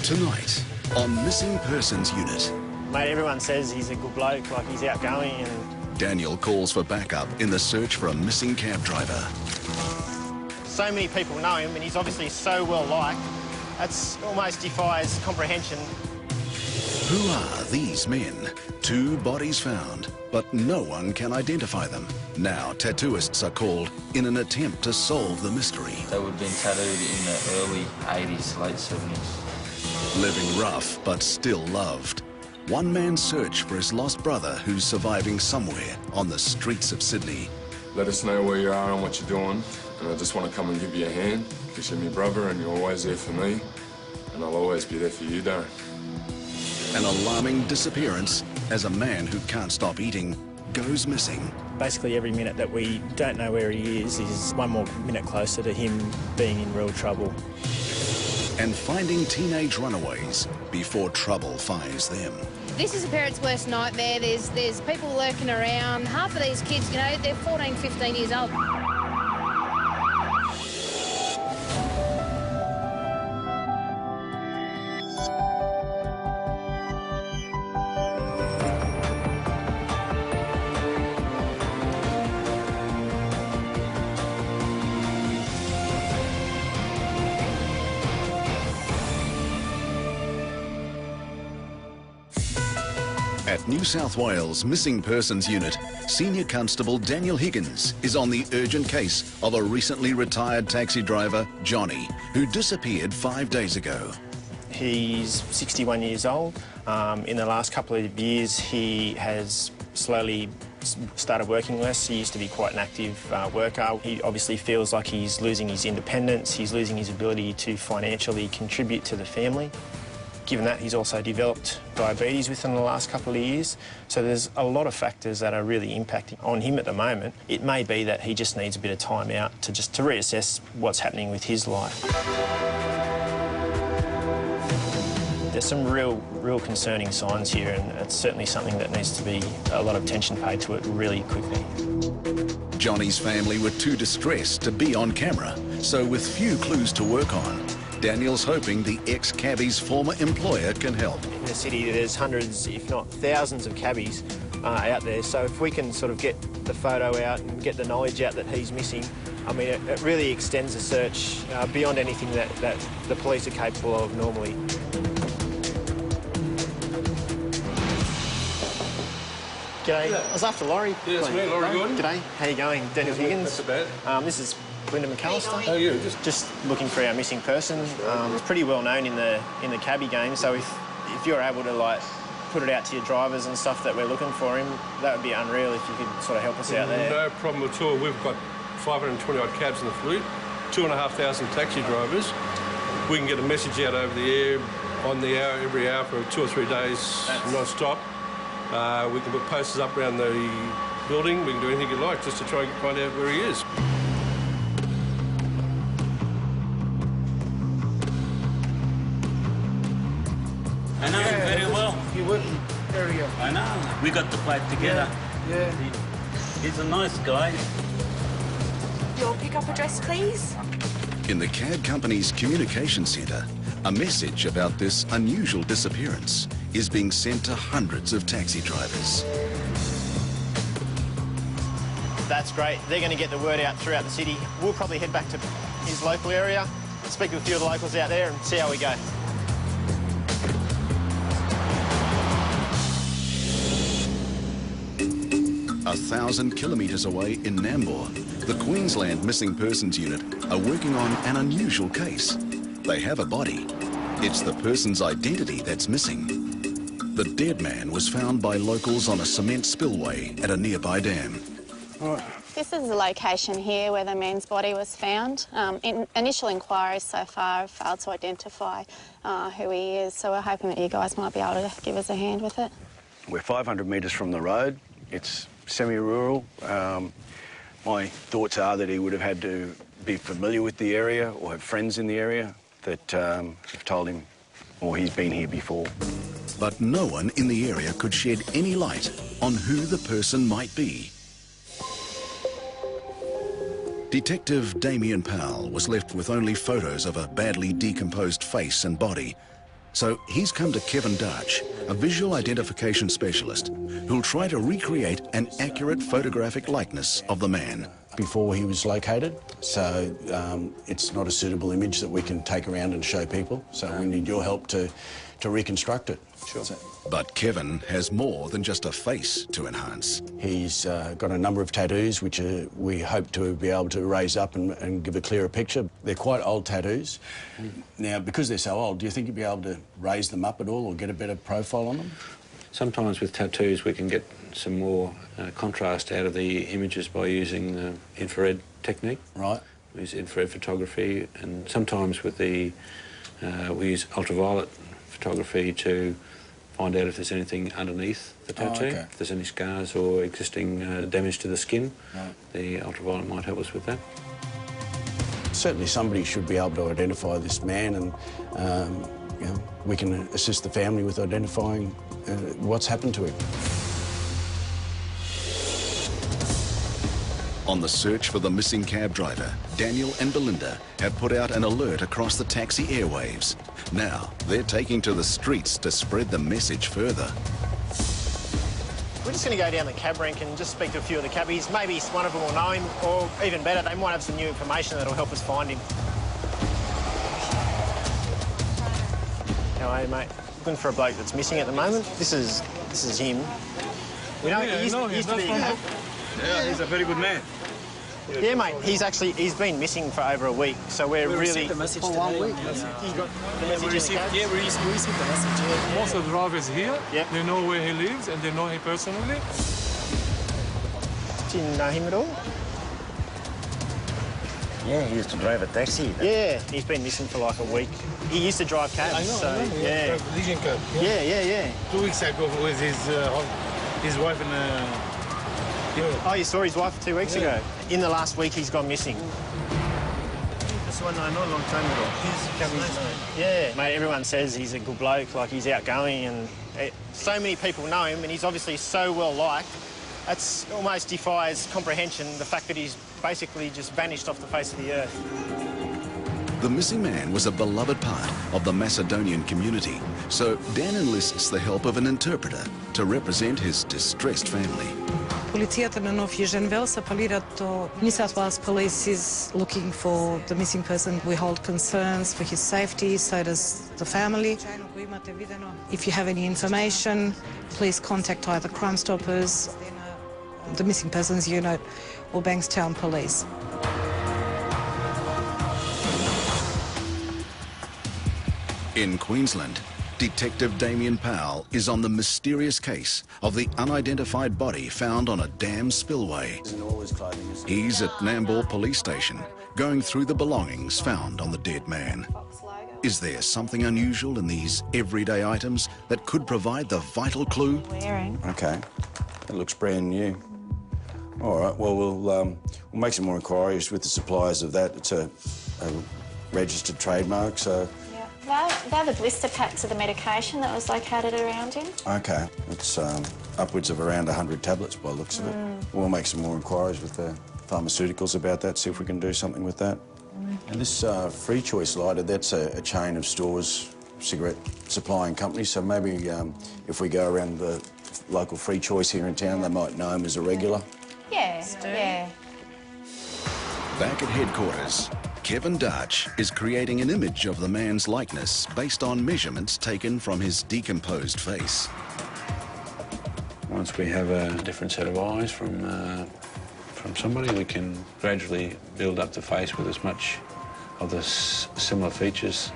Tonight on Missing Persons Unit. Mate, everyone says he's a good bloke, like he's outgoing and... Daniel calls for backup in the search for a missing cab driver. So many people know him and he's obviously so well liked. That's almost defies comprehension. Who are these men? 2 bodies found, but no one can identify them. Now tattooists are called in an attempt to solve the mystery. They would have been tattooed in the early 80s, late 70s. Living rough, but still loved. One man's search for his lost brother who's surviving somewhere on the streets of Sydney. Let us know where you are and what you're doing, and I just want to come and give you a hand, because you're my brother and you're always there for me, and I'll always be there for you, Darren. An alarming disappearance as a man who can't stop eating goes missing. Basically every minute that we don't know where he is one more minute closer to him being in real trouble. And finding teenage runaways before trouble finds them. This is a parent's worst nightmare. There's people lurking around. Half of these kids, you know, they're 14, 15 years old. At New South Wales Missing Persons Unit, Senior Constable Daniel Higgins is on the urgent case of a recently retired taxi driver, Johnny, who disappeared 5 days ago. He's 61 years old. In the last couple of years, he has slowly started working less. He used to be quite an active worker. He obviously feels like he's losing his independence. He's losing his ability to financially contribute to the family. Given that, he's also developed diabetes within the last couple of years. So there's a lot of factors that are really impacting on him at the moment. It may be that he just needs a bit of time out to reassess what's happening with his life. There's some real concerning signs here, and it's certainly something that needs to be a lot of attention paid to it really quickly. Johnny's family were too distressed to be on camera, so with few clues to work on, Daniel's hoping the ex-cabbie's former employer can help. In the city, there's hundreds, if not thousands, of cabbies out there. So if we can sort of get the photo out and get the knowledge out that he's missing, I mean, it really extends the search beyond anything that the police are capable of normally. G'day. Yeah. I was after Laurie. Yeah, it's me, Laurie Gordon. G'day. How you going? Daniel Higgins. Not so bad. This is Linda McAllister. How are you? Just looking for our missing person. It's pretty well known in the cabbie game, so if you're able to like put it out to your drivers and stuff that we're looking for him, that would be unreal if you could sort of help us out there. No problem at all. We've got 520 odd cabs in the fleet, 2,500 taxi drivers. We can get a message out over the air, on the hour, every hour for 2 or 3 days non-stop. We can put posters up around the building. We can do anything you like just to try and find out where he is. I know him very well. You wouldn't area. I know. We got to play together. Yeah. He's a nice guy. Your pickup address, please? In the cab company's communication centre, a message about this unusual disappearance is being sent to hundreds of taxi drivers. That's great. They're going to get the word out throughout the city. We'll probably head back to his local area, speak to a few of the locals out there and see how we go. A 1,000 kilometres away in Nambour, the Queensland Missing Persons Unit are working on an unusual case. They have a body. It's the person's identity that's missing. The dead man was found by locals on a cement spillway at a nearby dam. This is the location here where the man's body was found. Initial inquiries so far have failed to identify who he is, so we're hoping that you guys might be able to give us a hand with it. We're 500 metres from the road. It's semi-rural. My thoughts are that he would have had to be familiar with the area or have friends in the area that have told him, or he's been here before. But no one in the area could shed any light on who the person might be. Detective Damien Powell was left with only photos of a badly decomposed face and body, So he's come to Kevin Darch, a visual identification specialist, who'll try to recreate an accurate photographic likeness of the man. Before he was located, so it's not a suitable image that we can take around and show people, so we need your help to reconstruct it. Sure. But Kevin has more than just a face to enhance. He's got a number of tattoos which we hope to be able to raise up and give a clearer picture. They're quite old tattoos. Now, because they're so old, do you think you'd be able to raise them up at all or get a better profile on them? Sometimes with tattoos we can get some more contrast out of the images by using infrared technique. Right. We use infrared photography, and sometimes with the we use ultraviolet photography to find out if there's anything underneath the tattoo, if there's any scars or existing damage to the skin. Right. The ultraviolet might help us with that. Certainly somebody should be able to identify this man, and you know, we can assist the family with identifying what's happened to him. On the search for the missing cab driver, Daniel and Belinda have put out an alert across the taxi airwaves. Now, they're taking to the streets to spread the message further. We're just going to go down the cab rank and just speak to a few of the cabbies. Maybe one of them will know him, or even better, they might have some new information that'll help us find him. How are you, mate? Looking for a bloke that's missing at the moment. This is him. We know he used to be. Yeah, he's a very good man. Yeah, mate. He's been missing for over a week, so we're really. Received the message today. 1 week. He's got the message we received the message. Yeah. Most of the drivers here, yep. They know where he lives and they know him personally. Do you know him at all? Yeah, he used to drive a taxi. Yeah, he's been missing for like a week. He used to drive cabs. I know, yeah. Legion cab. Yeah. 2 weeks ago with his wife and. Oh, you saw his wife 2 weeks ago? In the last week, he's gone missing. This one I know a long time ago. He's nice. Yeah, mate, everyone says he's a good bloke, like he's outgoing, and so many people know him, and he's obviously so well-liked. That almost defies comprehension, the fact that he's basically just vanished off the face of the earth. The missing man was a beloved part of the Macedonian community, so Dan enlists the help of an interpreter to represent his distressed family. Полицията на Нов Южен Велс апелират to New South Wales Police is looking for the missing person. We hold concerns for his safety, so does the family. If you have any information, please contact either Crime Stoppers, the Missing Persons Unit, or Bankstown Police. In Queensland, Detective Damien Powell is on the mysterious case of the unidentified body found on a dam spillway. He's at Nambour Police Station, going through the belongings found on the dead man. Is there something unusual in these everyday items that could provide the vital clue? Okay, that looks brand new. All right, well, we'll make some more inquiries with the suppliers of that. It's a registered trademark, so... They're the blister packs of the medication that was located around him. Okay, it's upwards of around 100 tablets by the looks of it. We'll make some more inquiries with the pharmaceuticals about that, see if we can do something with that. And this Free Choice lighter, that's a chain of stores, cigarette supplying companies, so maybe if we go around the local Free Choice here in town, they might know him as a regular. Yeah. Back at headquarters, Kevin Darch is creating an image of the man's likeness based on measurements taken from his decomposed face. Once we have a different set of eyes from somebody, we can gradually build up the face with as much of the similar features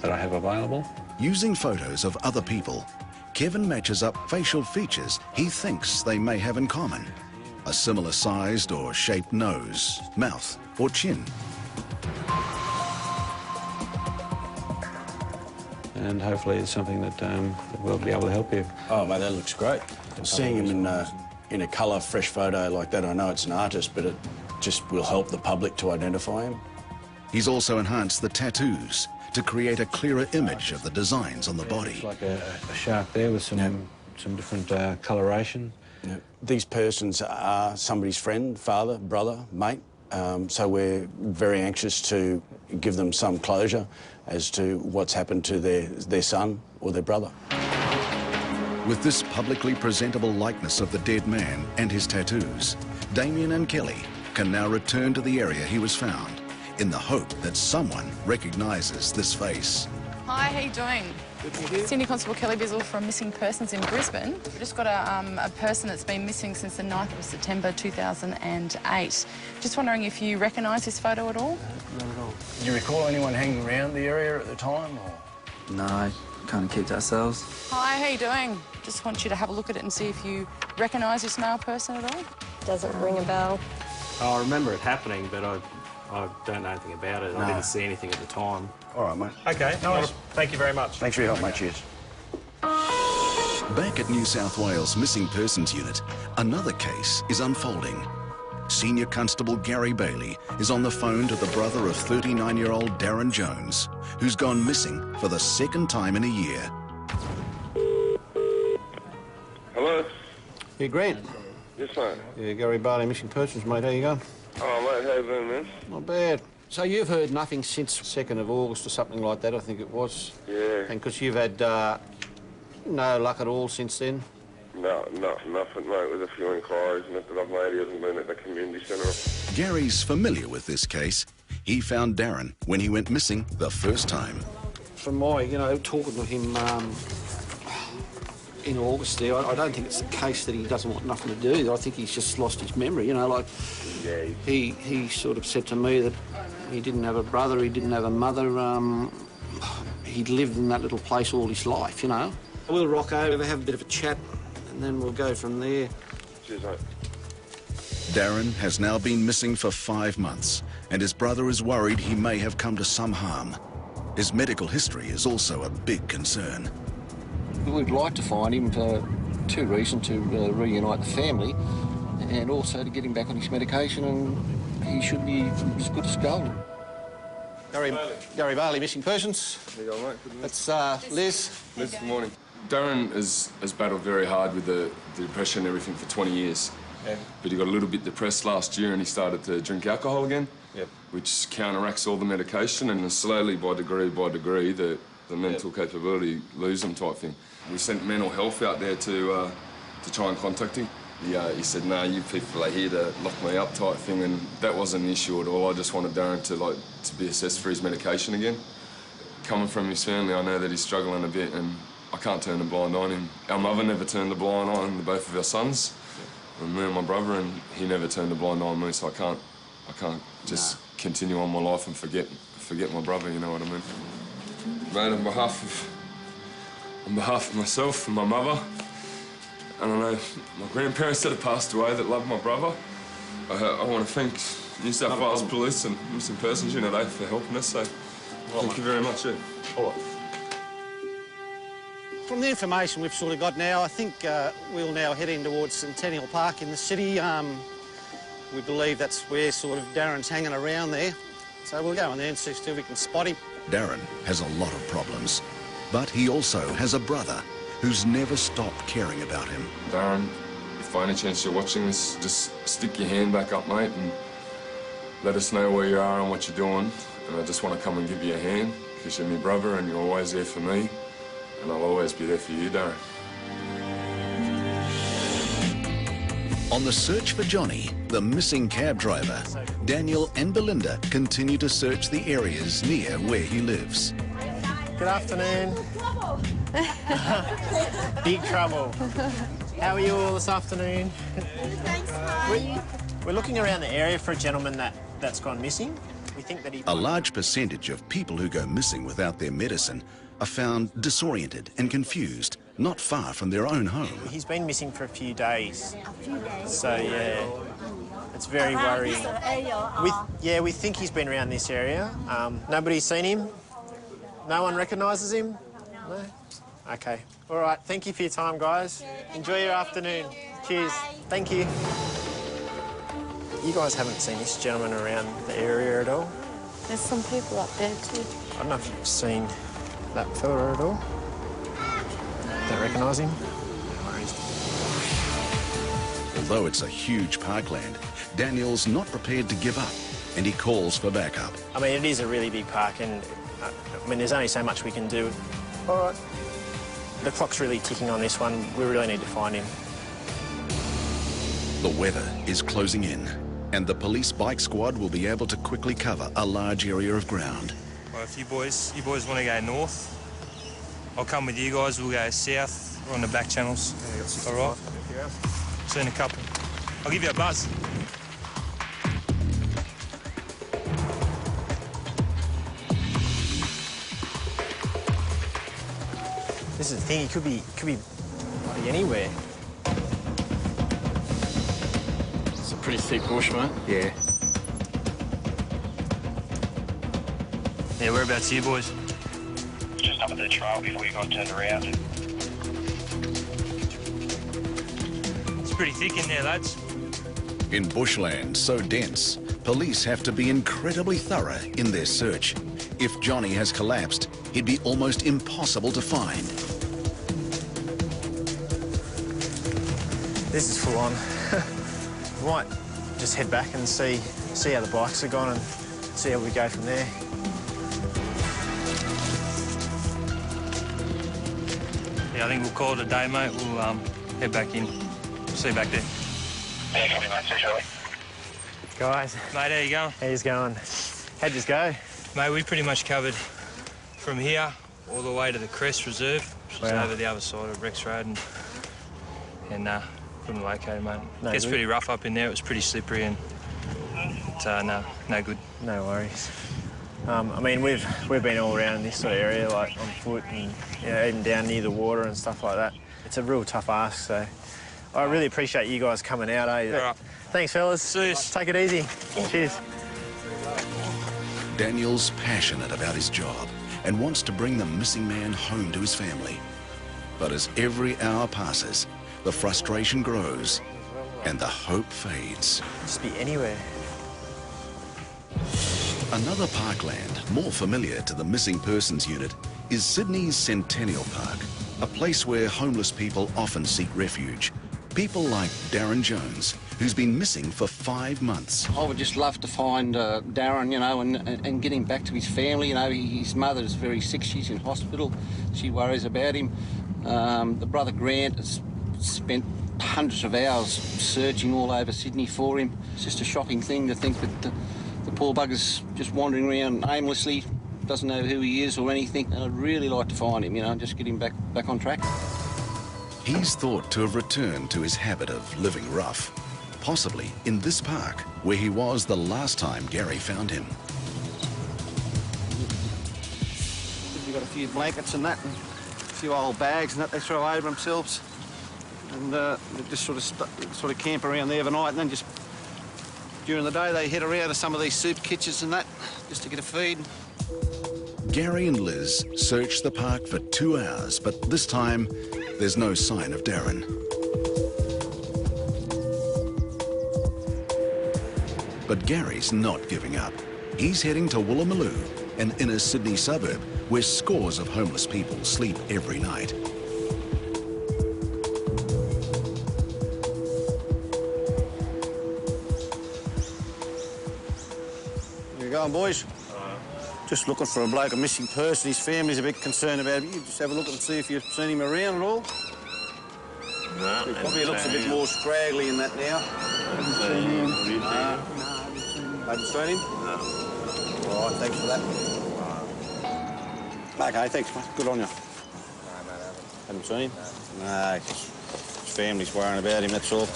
that I have available. Using photos of other people, Kevin matches up facial features he thinks they may have in common. A similar sized or shaped nose, mouth or chin. And hopefully it's something that we'll be able to help you. Oh, mate, that looks great. Seeing him in a colour, fresh photo like that, I know it's an artist, but it just will help the public to identify him. He's also enhanced the tattoos to create a clearer image of the designs on the body. It's like a shark there with some different coloration. These persons are somebody's friend, father, brother, mate. So we're very anxious to give them some closure as to what's happened to their son or their brother. With this publicly presentable likeness of the dead man and his tattoos, Damien and Kelly can now return to the area he was found in the hope that someone recognises this face. Hi, how you doing? Senior Constable Kelly Bizzle from Missing Persons in Brisbane. We've just got a person that's been missing since the 9th of September 2008. Just wondering if you recognise this photo at all? Not at all. Do you recall anyone hanging around the area at the time? Or? No, kind of keep to ourselves. Hi, how you doing? Just want you to have a look at it and see if you recognise this male person at all. Doesn't ring a bell. I remember it happening, but I don't know anything about it. No. I didn't see anything at the time. All right, mate. OK, no worries. Thank you very much. Thanks for your help, mate. Cheers. Back at New South Wales Missing Persons Unit, another case is unfolding. Senior Constable Gary Bailey is on the phone to the brother of 39-year-old Darren Jones, who's gone missing for the second time in a year. Hello? Yeah, Grant. Yes, mate. Yeah, Gary Bailey, Missing Persons, mate. How you going? Oh, mate, how you doing, man? Not bad. So you've heard nothing since 2nd of August or something like that, I think it was? Yeah. And because you've had no luck at all since then? No, nothing, mate. With a few inquiries and that I've made, he hasn't been at the community centre. Gary's familiar with this case. He found Darren when he went missing the first time. From my, talking to him in August there, I don't think it's the case that he doesn't want nothing to do. I think he's just lost his memory, like... Yeah. He sort of said to me that he didn't have a brother, he didn't have a mother. He'd lived in that little place all his life, We'll rock over, have a bit of a chat, and then we'll go from there. Cheers, mate. Darren has now been missing for 5 months, and his brother is worried he may have come to some harm. His medical history is also a big concern. We'd like to find him for 2 reasons: to reunite the family, and also to get him back on his medication, and he should be as good as gold. Gary Bailey, Missing Persons. How you going, mate? Good morning. That's Liz. Liz, good morning. Darren has battled very hard with the depression and everything for 20 years. Yeah. But he got a little bit depressed last year and he started to drink alcohol again, yep. which counteracts all the medication, and slowly, by degree, the mental capability lose him type thing. We sent mental health out there to try and contact him. He said, "No, you people are here to lock me up," type thing, and that wasn't an issue at all. I just wanted Darren to be assessed for his medication again. Coming from his family, I know that he's struggling a bit, and I can't turn a blind eye on him. Our mother never turned a blind eye on both of our sons, and me and my brother, and he never turned a blind eye on me. So I can't just continue on my life and forget my brother. You know what I mean? Mate, on behalf of myself and my mother. And I know my grandparents that have passed away that love my brother. I want to thank New South Wales Police and Missing Persons Unit for helping us, so thank you very much. Yeah. All right. From the information we've sort of got now, I think we'll now head in towards Centennial Park in the city. We believe that's where sort of Darren's hanging around there. So we'll go in there and see if we can spot him. Darren has a lot of problems, but he also has a brother who's never stopped caring about him. Darren, if by any chance you're watching this, just stick your hand back up, mate, and let us know where you are and what you're doing. And I just want to come and give you a hand, because you're my brother and you're always there for me, and I'll always be there for you, Darren. On the search for Johnny, the missing cab driver, Daniel and Belinda continue to search the areas near where he lives. Good afternoon. Big trouble. How are you all this afternoon? Thanks, how are you? We're looking around the area for a gentleman that's gone missing. We think that he... A large percentage of people who go missing without their medicine are found disoriented and confused, not far from their own home. He's been missing for a few days. A few days? So, yeah, it's very worrying. We think he's been around this area. Nobody's seen him? No one recognises him? No? OK. All right, thank you for your time, guys. Enjoy your afternoon. Cheers. Thank you. You guys haven't seen this gentleman around the area at all? There's some people up there too. I don't know if you've seen that fella at all. Don't recognise him? No worries. Although it's a huge parkland, Daniel's not prepared to give up, and he calls for backup. I mean, it is a really big park, and I mean, there's only so much we can do. All right. The clock's really ticking on this one. We really need to find him. The weather is closing in, and the police bike squad will be able to quickly cover a large area of ground. Well, if you boys want to go north, I'll come with you guys. We'll go south or on the back channels. All right. See you in a couple. I'll give you a buzz. This is the thing. He could be bloody anywhere. It's a pretty thick bush, mate. Yeah. Yeah, whereabouts are you boys? Just up at the trail before you got turned around. It's pretty thick in there, lads. In bushland so dense, police have to be incredibly thorough in their search. If Johnny has collapsed, he'd be almost impossible to find. This is full on. We might just head back and see how the bikes are gone and see how we go from there. Yeah, I think we'll call it a day, mate. We'll head back in. See you back there. Yeah, copy, mate. See you shortly. Guys. Mate, how you going? How's going? How'd this go? Mate, we pretty much covered from here all the way to the Crest Reserve, which is over the other side of Rex Road, and couldn't locate him, mate. No Gets good. pretty rough up in there. It was pretty slippery, and no good. No worries. I mean, we've been all around this sort of area, like on foot, and even down near the water and stuff like that. It's a real tough ask, so I really appreciate you guys coming out, eh? All right. Thanks, fellas. See you. Take it easy. Cheers. Daniel's passionate about his job and wants to bring the missing man home to his family. But as every hour passes, the frustration grows and the hope fades. Just be anywhere. Another parkland more familiar to the Missing Persons Unit is Sydney's Centennial Park, a place where homeless people often seek refuge. People like Darren Jones, who's been missing for 5 months. I would just love to find Darren, you know, and get him back to his family. You know, his mother's very sick. She's in hospital. She worries about him. The brother Grant has spent hundreds of hours searching all over Sydney for him. It's just a shocking thing to think that the poor bugger's just wandering around aimlessly, doesn't know who he is or anything. And I'd really like to find him, you know, and just get him back on track. He's thought to have returned to his habit of living rough, possibly in this park, where he was the last time Gary found him. We've got a few blankets and that, and a few old bags and that they throw over themselves. And they just sort of camp around there overnight, and then just during the day they head around to some of these soup kitchens and that, just to get a feed. Gary and Liz searched the park for 2 hours, but this time there's no sign of Darren. But Gary's not giving up. He's heading to Woolloomooloo, an inner Sydney suburb where scores of homeless people sleep every night. Where you going, boys? Just looking for a bloke, a missing person. His family's a bit concerned about him. You just have a look and see if you've seen him around at all. No. He probably looks a bit more scraggly in that now. Haven't seen him. Haven't seen him? No. All right, thanks for that. Okay, thanks, mate. Good on you. Haven't seen him? No, his family's worrying about him, that's all.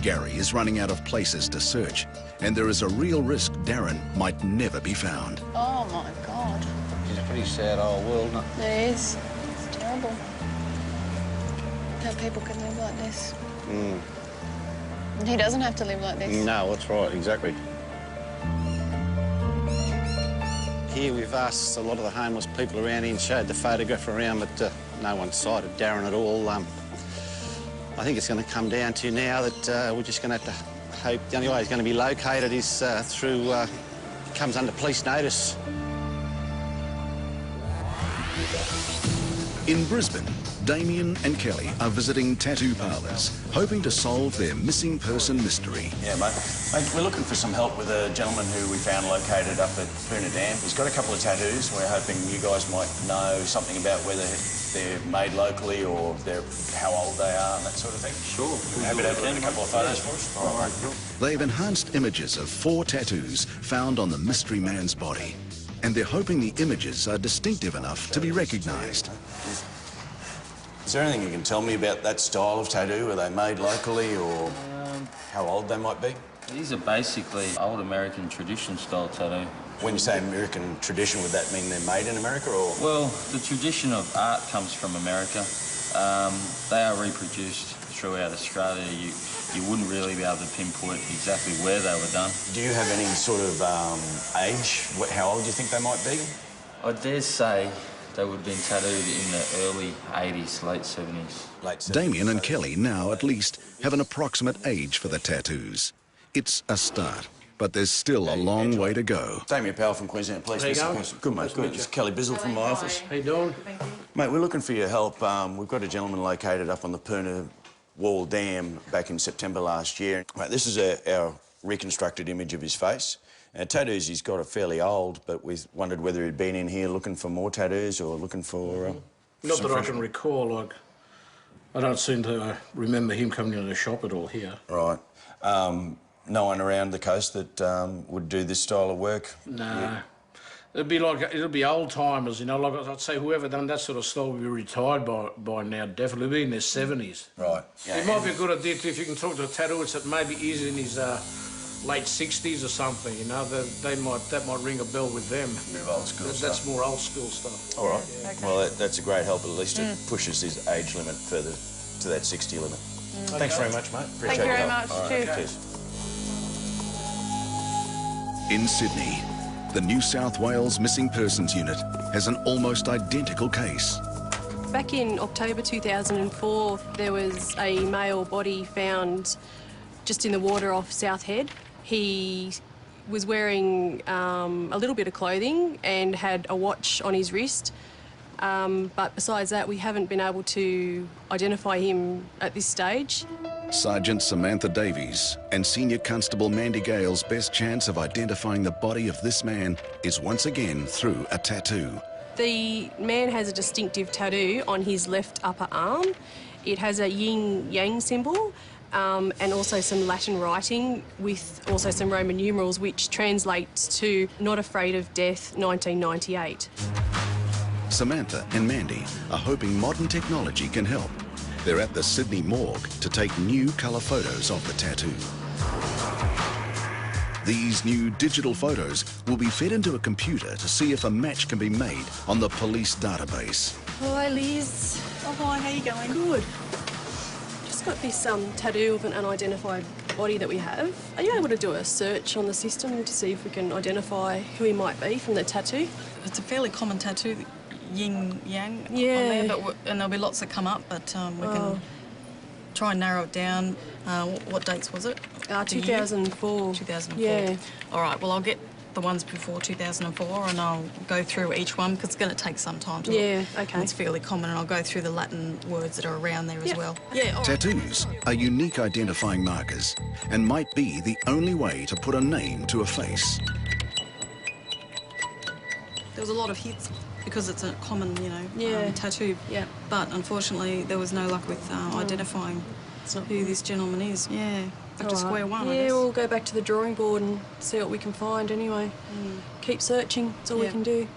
Gary is running out of places to search, and there is a real risk Darren might never be found. Oh, my God. It's a pretty sad old world, isn't it? It is. It's terrible. How people can live like this. And he doesn't have to live like this. No, that's right, exactly. Here we've asked a lot of the homeless people around here and showed the photograph around, but no one sighted Darren at all. I think it's going to come down to now that we're just going to have to hope the only way he's going to be located is through, comes under police notice. In Brisbane, Damien and Kelly are visiting tattoo parlours, hoping to solve their missing person mystery. Yeah, mate. We're looking for some help with a gentleman who we found located up at Poona Dam. He's got a couple of tattoos. We're hoping you guys might know something about whether they're made locally or how old they are and that sort of thing. Sure. We're happy to have a look at a couple of photos for us. All right, cool. They've enhanced images of 4 tattoos found on the mystery man's body, and they're hoping the images are distinctive enough to be recognised. Is there anything you can tell me about that style of tattoo? Are they made locally or how old they might be? These are basically old American tradition style tattoo. When you say American tradition, would that mean they're made in America or...? Well, the tradition of art comes from America. They are reproduced throughout Australia. You wouldn't really be able to pinpoint exactly where they were done. Do you have any sort of age? How old do you think they might be? I dare say they would have been tattooed in the early 80s, late 70s. Damien and Kelly now, at least, have an approximate age for the tattoos. It's a start, but there's still a long way to go. Damien Powell from Queensland Police. How you going? Good, mate, good. This is Kelly Bizzle from my office. How you doing? Mate, we're looking for your help. We've got a gentleman located up on the Poona Wall Dam back in September last year. Mate, this is our reconstructed image of his face. Tattoos he's got are fairly old, but we wondered whether he'd been in here looking for more tattoos or looking for... Not that I can recall, like, I don't seem to remember him coming into the shop at all here. Right. No one around the coast that would do this style of work? No. Yeah. It'll be old timers, you know, like I'd say whoever done that sort of style will be retired by now, definitely be in their 70s. Right. Yeah. It might be a good idea if you can talk to a tattooist that maybe is in his late 60s or something, you know, that might ring a bell with them. A bit of old school stuff. That's more old school stuff. All right. Yeah. Okay. Well, that's a great help. At least it pushes his age limit further to that 60 limit. Thanks very much, mate. Appreciate Thank you your very help. much. All right. Cheers. Cheers. In Sydney, the New South Wales Missing Persons Unit has an almost identical case. Back in October 2004, there was a male body found just in the water off South Head. He was wearing a little bit of clothing and had a watch on his wrist. But besides that, we haven't been able to identify him at this stage. Sergeant Samantha Davies and Senior Constable Mandy Gale's best chance of identifying the body of this man is once again through a tattoo. The man has a distinctive tattoo on his left upper arm. It has a yin-yang symbol and also some Latin writing with also some Roman numerals, which translates to Not Afraid of Death, 1998. Samantha and Mandy are hoping modern technology can help. They're at the Sydney morgue to take new colour photos of the tattoo. These new digital photos will be fed into a computer to see if a match can be made on the police database. Hi, Liz. Oh, hi, how you going? Good. Just got this tattoo of an unidentified body that we have. Are you able to do a search on the system to see if we can identify who he might be from the tattoo? It's a fairly common tattoo, yin-yang Yeah. on there, and there'll be lots that come up, but we can try and narrow it down. What dates was it? 2004. 2004. Yeah. All right, well, I'll get the ones before 2004 and I'll go through each one because it's going to take some time to Yeah, okay. It's fairly common, and I'll go through the Latin words that are around there as well. Yeah, all right. Tattoos are unique identifying markers and might be the only way to put a name to a face. There was a lot of hits because it's a common, Yeah. tattoo. Yeah. But unfortunately, there was no luck with identifying who this gentleman is. Yeah. Back to square one, I Yeah, guess. we'll go back to the drawing board and see what we can find anyway. Keep searching, that's all we Yeah. can do.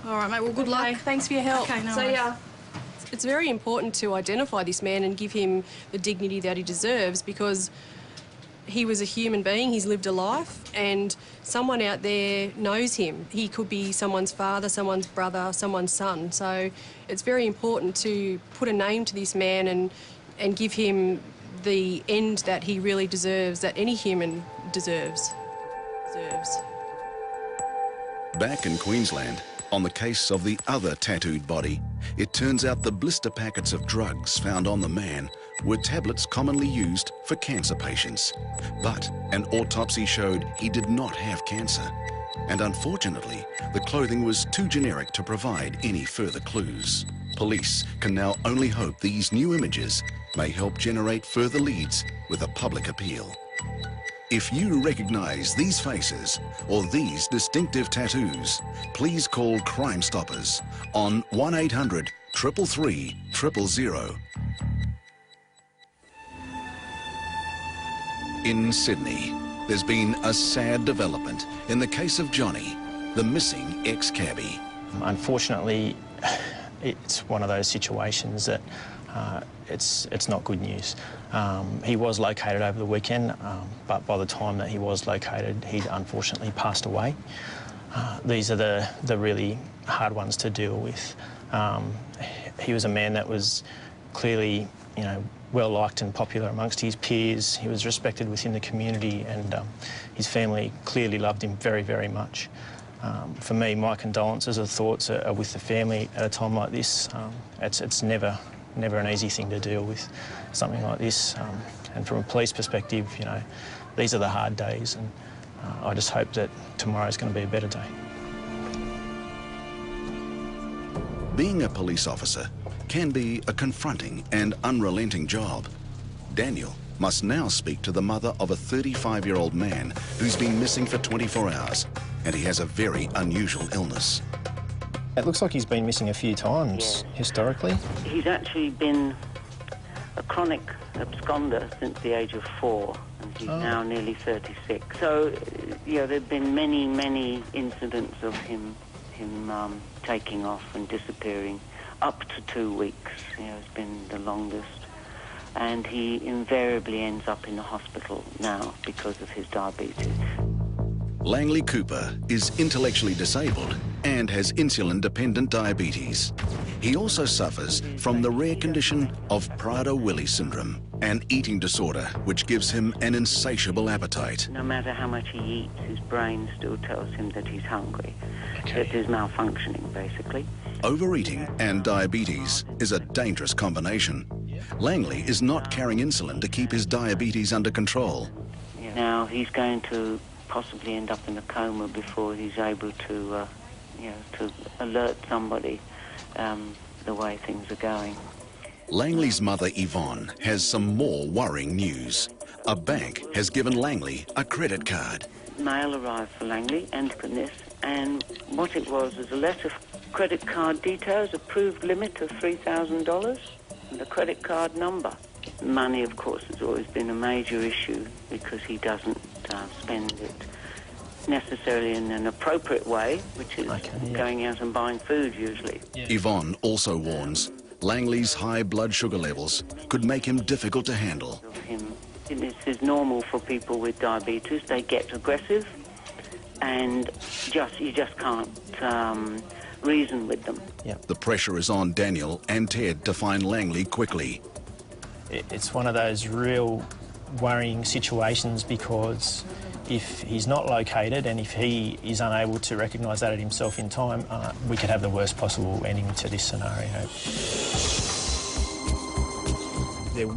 All right, mate, well, good luck. Thanks for your help. Okay, no See worries. ya. It's very important to identify this man and give him the dignity that he deserves, because he was a human being, he's lived a life, and someone out there knows him. He could be someone's father, someone's brother, someone's son. So it's very important to put a name to this man and give him the end that he really deserves, that any human deserves. Back in Queensland, on the case of the other tattooed body, it turns out the blister packets of drugs found on the man were tablets commonly used for cancer patients. But an autopsy showed he did not have cancer. And unfortunately, the clothing was too generic to provide any further clues. Police can now only hope these new images may help generate further leads with a public appeal. If you recognise these faces or these distinctive tattoos, please call Crime Stoppers on 1800 333 000. In Sydney, there's been a sad development in the case of Johnny, the missing ex-cabbie. Unfortunately, it's one of those situations that it's not good news. He was located over the weekend, but by the time that he was located, he'd unfortunately passed away. These are the really hard ones to deal with. He was a man that was clearly, you know, well liked and popular amongst his peers. He was respected within the community, and his family clearly loved him very, very much. For me, my condolences or thoughts are with the family at a time like this. It's never an easy thing to deal with, something like this. And from a police perspective, you know, these are the hard days, and I just hope that tomorrow's going to be a better day. Being a police officer can be a confronting and unrelenting job. Daniel must now speak to the mother of a 35-year-old man who's been missing for 24 hours, and he has a very unusual illness. It looks like he's been missing a few times, historically. He's actually been a chronic absconder since the age of 4, and he's now nearly 36. So, you know, there have been many, many incidents of him taking off and disappearing. Up to 2 weeks, you know, has been the longest. And he invariably ends up in the hospital now because of his diabetes. Langley Couper is intellectually disabled and has insulin-dependent diabetes. He also suffers from the rare condition of Prader-Willi syndrome, an eating disorder which gives him an insatiable appetite. No matter how much he eats, his brain still tells him that he's hungry. That he's malfunctioning, basically. Overeating and diabetes is a dangerous combination. Langley is not carrying insulin to keep his diabetes under control. Now he's going to possibly end up in a coma before he's able to, to alert somebody the way things are going. Langley's mother, Yvonne, has some more worrying news. A bank has given Langley a credit card. Mail arrived for Langley and goodness, and what it was a letter, credit card details, approved limit of $3,000, and the credit card number. Money, of course, has always been a major issue because he doesn't spend it necessarily in an appropriate way, which is going out and buying food usually. Yvonne also warns Langley's high blood sugar levels could make him difficult to handle. This is normal for people with diabetes. They get aggressive and you just can't reason with them. The pressure is on Daniel and Ted to find Langley quickly. It's one of those real worrying situations because if he's not located and if he is unable to recognise that himself in time, we could have the worst possible ending to this scenario. There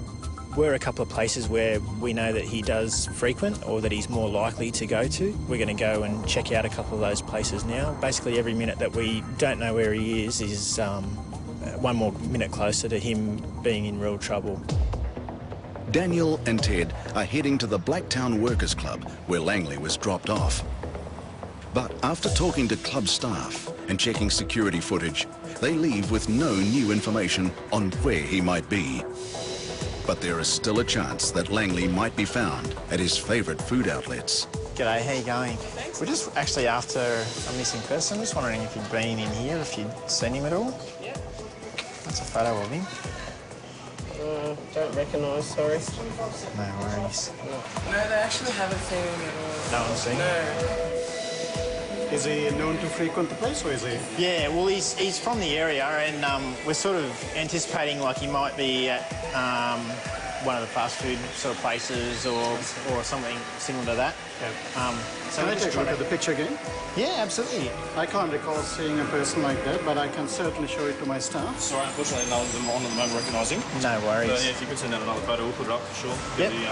were a couple of places where we know that he does frequent or that he's more likely to go to. We're going to go and check out a couple of those places now. Basically, every minute that we don't know where he is one more minute closer to him being in real trouble. Daniel and Ted are heading to the Blacktown Workers Club where Langley was dropped off. But after talking to club staff and checking security footage, they leave with no new information on where he might be. But there is still a chance that Langley might be found at his favourite food outlets. G'day, how you going? We're just actually after a missing person. Just wondering if you'd been in here, if you'd seen him at all. Yeah. That's a photo of him. Don't recognise, sorry. No worries. No, they actually haven't seen him at all. No one's seen him? No. Is he known to frequent the place, or is he? Yeah, well, he's from the area, and we're sort of anticipating like he might be at one of the fast food sort of places or something similar to that. Yeah. Can I take a look at the picture again? Yeah, absolutely. I can't recall seeing a person like that, but I can certainly show it to my staff. Sorry, unfortunately, none of them on at the moment recognise him. No worries. But yeah, if you could send out another photo, we'll put it up for sure. Get the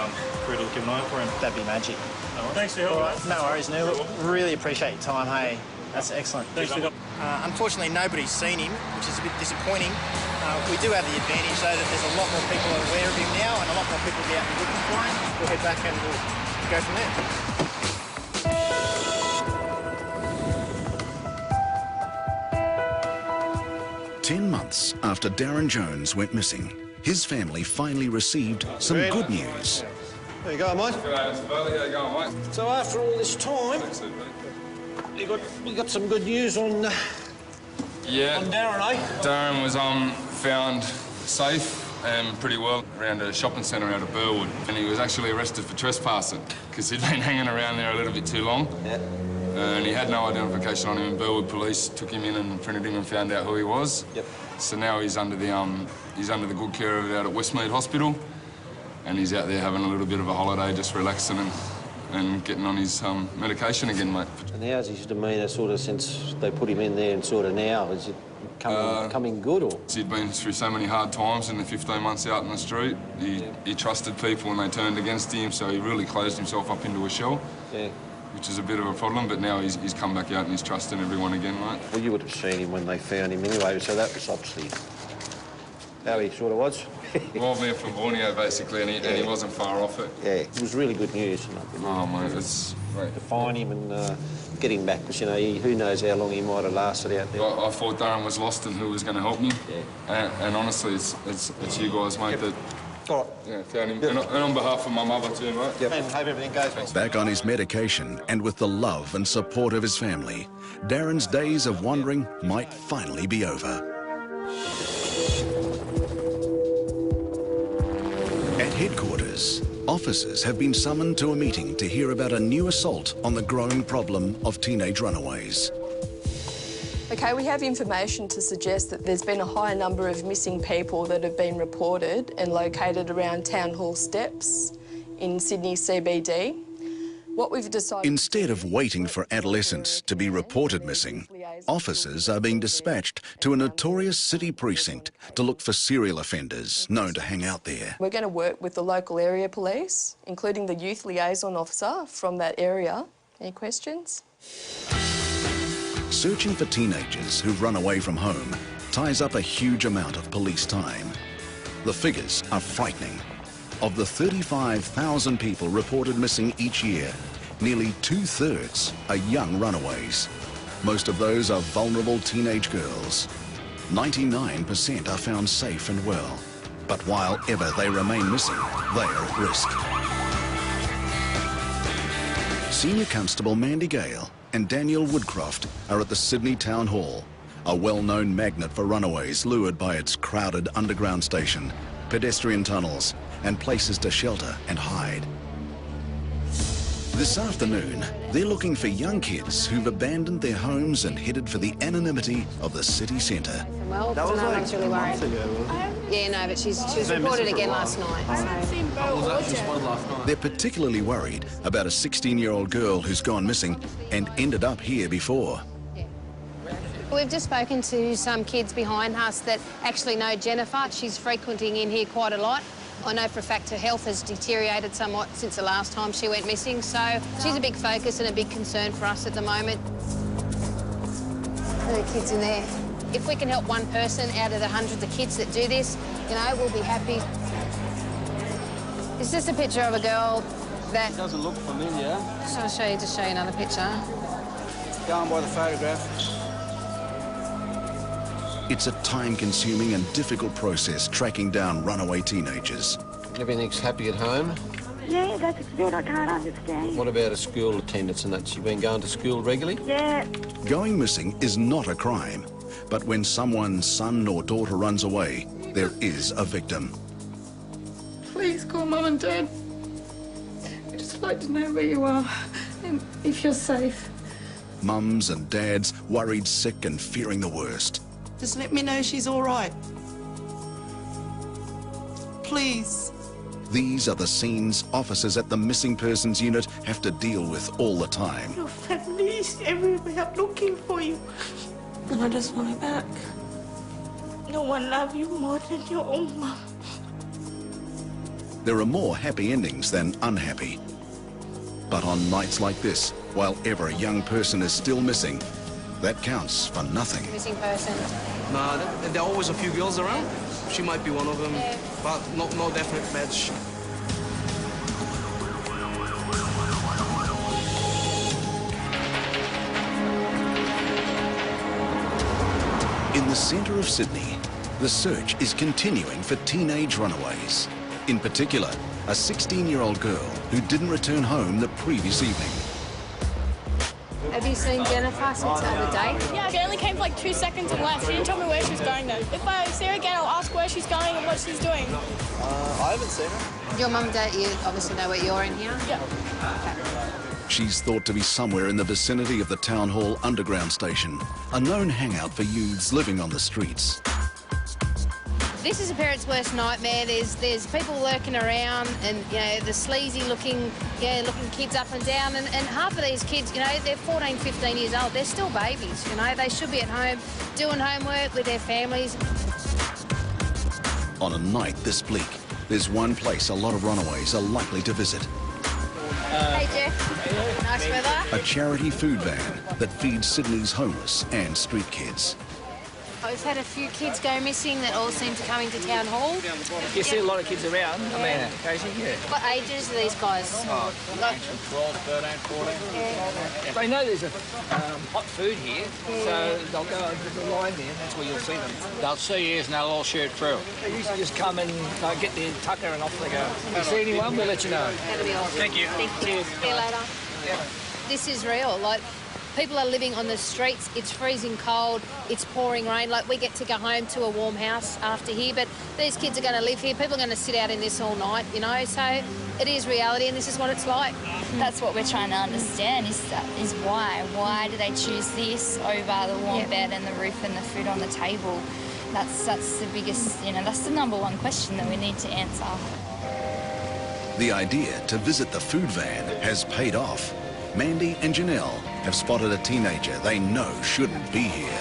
crew to keep an eye out for him. That'd be magic. No worries. Thanks for your help. No worries, Neil. Really appreciate your time, hey. That's excellent. Thanks for your help. Unfortunately, nobody's seen him, which is a bit disappointing. We do have the advantage, though, that there's a lot more people aware of him now and a lot more people will be out and looking for him. We'll head back and we'll go from there. 10 months after Darren Jones went missing, his family finally received some good news. There you go, mate. G'day, Mr. Bailey. How you going, mate? So after all this time, we got some good news on Yeah. on Darren, eh? Darren was found safe and pretty well around a shopping centre out of Burwood, and he was actually arrested for trespassing because he'd been hanging around there a little bit too long. Yeah. And he had no identification on him, and Burwood police took him in and printed him and found out who he was. Yep. So now he's under the good care of out at Westmead Hospital, and he's out there having a little bit of a holiday, just relaxing and getting on his medication again, mate. And how's his demeanour sort of since they put him in there and sort of now? Is it coming good or? He'd been through so many hard times in the 15 months out in the street. He trusted people and they turned against him, so he really closed himself up into a shell. Yeah. Which is a bit of a problem, but now he's come back out and he's trusting everyone again, mate. Well, you would have seen him when they found him anyway, so that was obviously how he sort of was. Well, I'm from Borneo, basically, and he wasn't far off it. Yeah, it was really good news. Oh, mate, it's great. To find him and get him back, because, you know, who knows how long he might have lasted out there. I thought Darren was lost and who was going to help me. Yeah. And honestly, it's you guys, mate, that... All right. Yeah, found him. And on behalf of my mother too, mate. Yep. And hope everything goes well. Back on his medication and with the love and support of his family, Darren's days of wandering might finally be over. At headquarters, officers have been summoned to a meeting to hear about a new assault on the growing problem of teenage runaways. Okay, we have information to suggest that there's been a higher number of missing people that have been reported and located around Town Hall steps in Sydney CBD. What we've decided... Instead of waiting for adolescents to be reported missing, officers are being dispatched to a notorious city precinct to look for serial offenders known to hang out there. We're going to work with the local area police, including the youth liaison officer from that area. Any questions? Searching for teenagers who've run away from home ties up a huge amount of police time. The figures are frightening. Of the 35,000 people reported missing each year, nearly 2/3 are young runaways. Most of those are vulnerable teenage girls. 99% are found safe and well. But while ever they remain missing, they are at risk. Senior Constable Mandy Gale and Daniel Woodcroft are at the Sydney Town Hall, a well-known magnet for runaways lured by its crowded underground station, pedestrian tunnels, and places to shelter and hide. This afternoon, they're looking for young kids who've abandoned their homes and headed for the anonymity of the city centre. Well, no one's really worried. Yeah, no, but she was reported again last night. They're particularly worried about a 16-year-old girl who's gone missing and ended up here before. We've just spoken to some kids behind us that actually know Jennifer. She's frequenting in here quite a lot. I know for a fact her health has deteriorated somewhat since the last time she went missing, so she's a big focus and a big concern for us at the moment. There are kids in there. If we can help one person out of the hundreds of kids that do this, you know, we'll be happy. It's just a picture of a girl that... It doesn't look familiar. I'll show you another picture. Going by the photograph. It's a time-consuming and difficult process tracking down runaway teenagers. Everything's happy at home? Yeah, that's a bit I can't understand. What about a school attendance and that? She been going to school regularly? Yeah. Going missing is not a crime, but when someone's son or daughter runs away, there is a victim. Please call Mum and Dad. I'd just like to know where you are and if you're safe. Mums and dads worried sick and fearing the worst. Just let me know she's all right. Please. These are the scenes officers at the Missing Persons Unit have to deal with all the time. Your family's everywhere looking for you. And I just want her back. No one loves you more than your own mum. There are more happy endings than unhappy. But on nights like this, while ever a young person is still missing, that counts for nothing. Missing person. Nah, there are always a few girls around. She might be one of them, but no definite match. In the centre of Sydney, the search is continuing for teenage runaways. In particular, a 16-year-old girl who didn't return home the previous evening. Have you seen Jennifer since the other day? Yeah, she only came for like 2 seconds and left. She didn't tell me where she was going though. If I see her again, I'll ask where she's going and what she's doing. I haven't seen her. Your mum and dad, you obviously know where you're in here? Yeah. She's thought to be somewhere in the vicinity of the Town Hall underground station, a known hangout for youths living on the streets. This is a parent's worst nightmare. There's people lurking around, and you know the sleazy looking kids up and down, and half of these kids, you know, they're 14, 15 years old. They're still babies, you know. They should be at home doing homework with their families. On a night this bleak, there's one place a lot of runaways are likely to visit. Hey Jeff, nice weather. A charity food van that feeds Sydney's homeless and street kids. We've had a few kids go missing that all seem to come into Town Hall. You see a lot of kids around, I mean, occasionally, yeah. What ages are these guys? Oh, 12, 13, 14. Yeah. They know there's a hot food here, so they'll go over the line there, and that's where you'll see them. They'll see us and they'll all shoot through. They usually just come and get their tucker and off they go. If you see anyone, we'll let you know. That'll be awesome. Thank you. Thank you. See you later. Yeah. This is real. Like, people are living on the streets. It's freezing cold. It's pouring rain. Like, we get to go home to a warm house after here, but these kids are going to live here. People are going to sit out in this all night, you know. So it is reality, and this is what it's like. That's what we're trying to understand is why. Why do they choose this over the warm bed and the roof and the food on the table? That's the biggest, you know, that's the #1 question that we need to answer. The idea to visit the food van has paid off. Mandy and Janelle have spotted a teenager they know shouldn't be here.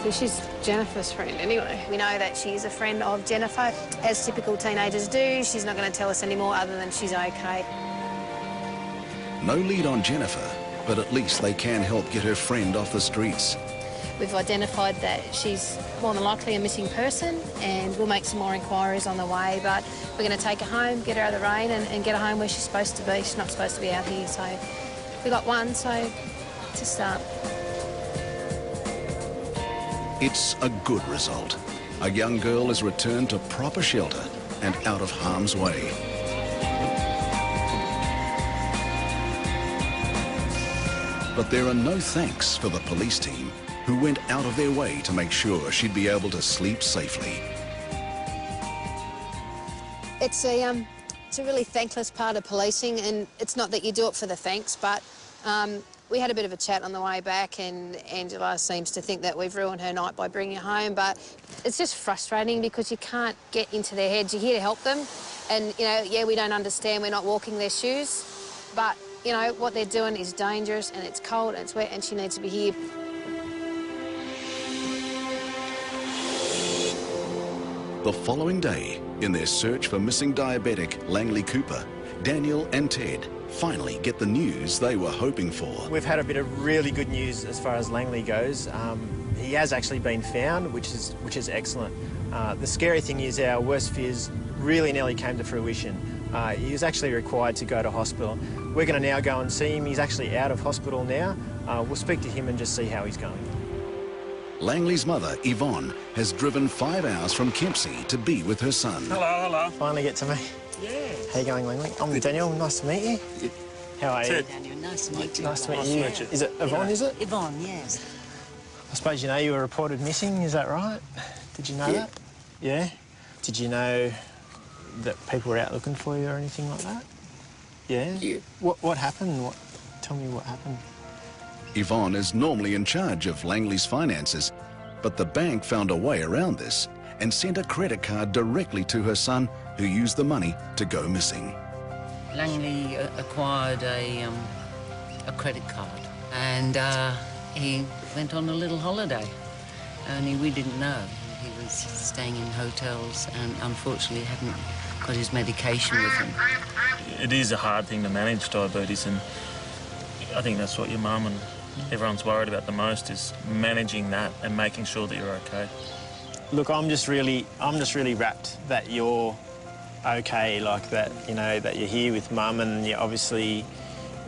So she's Jennifer's friend anyway. We know that she's a friend of Jennifer. As typical teenagers do, she's not going to tell us anymore other than she's okay. No lead on Jennifer, but at least they can help get her friend off the streets. We've identified that she's more than likely a missing person, and we'll make some more inquiries on the way, but we're going to take her home, get her out of the rain and get her home where she's supposed to be. She's not supposed to be out here, so we got one, so to start. It's a good result. A young girl is returned to proper shelter and out of harm's way. But there are no thanks for the police team, who went out of their way to make sure she'd be able to sleep safely. It's a really thankless part of policing, and it's not that you do it for the thanks, but we had a bit of a chat on the way back, and Angela seems to think that we've ruined her night by bringing her home, but it's just frustrating because you can't get into their heads. You're here to help them, and, you know, yeah, we don't understand, we're not walking their shoes, but, you know, what they're doing is dangerous, and it's cold, and it's wet, and she needs to be here. The following day, in their search for missing diabetic Langley Couper, Daniel and Ted finally get the news they were hoping for. We've had a bit of really good news as far as Langley goes. He has actually been found, which is excellent. The scary thing is our worst fears really nearly came to fruition. He was actually required to go to hospital. We're going to now go and see him. He's actually out of hospital now. We'll speak to him and just see how he's going. Langley's mother, Yvonne, has driven 5 hours from Kempsey to be with her son. Hello. Finally get to me. Yeah. How you going, Langley? I'm Daniel. Nice to meet you. Yeah. How are you? Daniel, nice to meet you. Nice to meet you. Is it Yvonne, is it? Yvonne, yes. I suppose you know you were reported missing, is that right? Did you know that? Yeah? Did you know that people were out looking for you or anything like that? Yeah? Yeah. What happened? Tell me what happened. Yvonne is normally in charge of Langley's finances, but the bank found a way around this and sent a credit card directly to her son, who used the money to go missing. Langley acquired a credit card, and he went on a little holiday. Only we didn't know. He was staying in hotels and unfortunately hadn't got his medication with him. It is a hard thing to manage, diabetes, and I think that's what your mum and everyone's worried about the most is managing that and making sure that you're okay. Look, I'm just really rapt that you're okay, like that, you know, that you're here with Mum and you're obviously,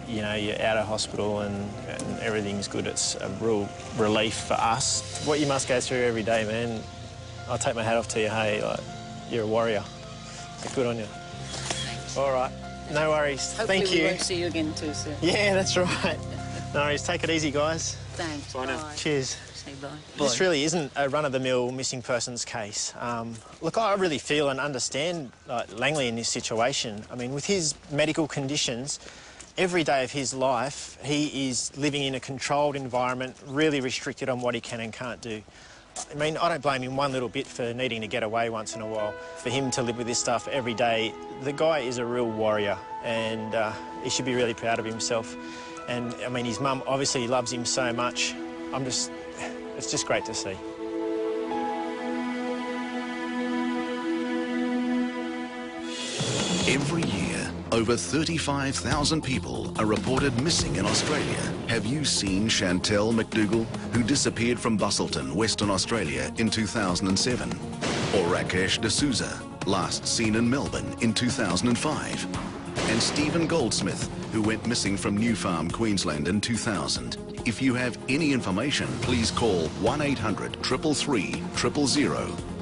you know, you're out of hospital and everything's good. It's a real relief for us. What you must go through every day, man, I'll take my hat off to you, hey, like, you're a warrior. So good on you. Thanks. All right, no worries. Hopefully Thank you. we won't see you again too soon. Yeah, that's right. No worries, take it easy, guys. Thanks. Bye now. Cheers. Say bye. This really isn't a run-of-the-mill missing persons case. Look, I really feel and understand Langley in this situation. I mean, with his medical conditions, every day of his life, he is living in a controlled environment, really restricted on what he can and can't do. I mean, I don't blame him one little bit for needing to get away once in a while. For him to live with this stuff every day, the guy is a real warrior and he should be really proud of himself. And, I mean, his mum obviously loves him so much. It's just great to see. Every year, over 35,000 people are reported missing in Australia. Have you seen Chantel McDougall, who disappeared from Busselton, Western Australia in 2007? Or Rakesh D'Souza, last seen in Melbourne in 2005? And Stephen Goldsmith, who went missing from New Farm, Queensland in 2000. If you have any information, please call 1-800-333-000.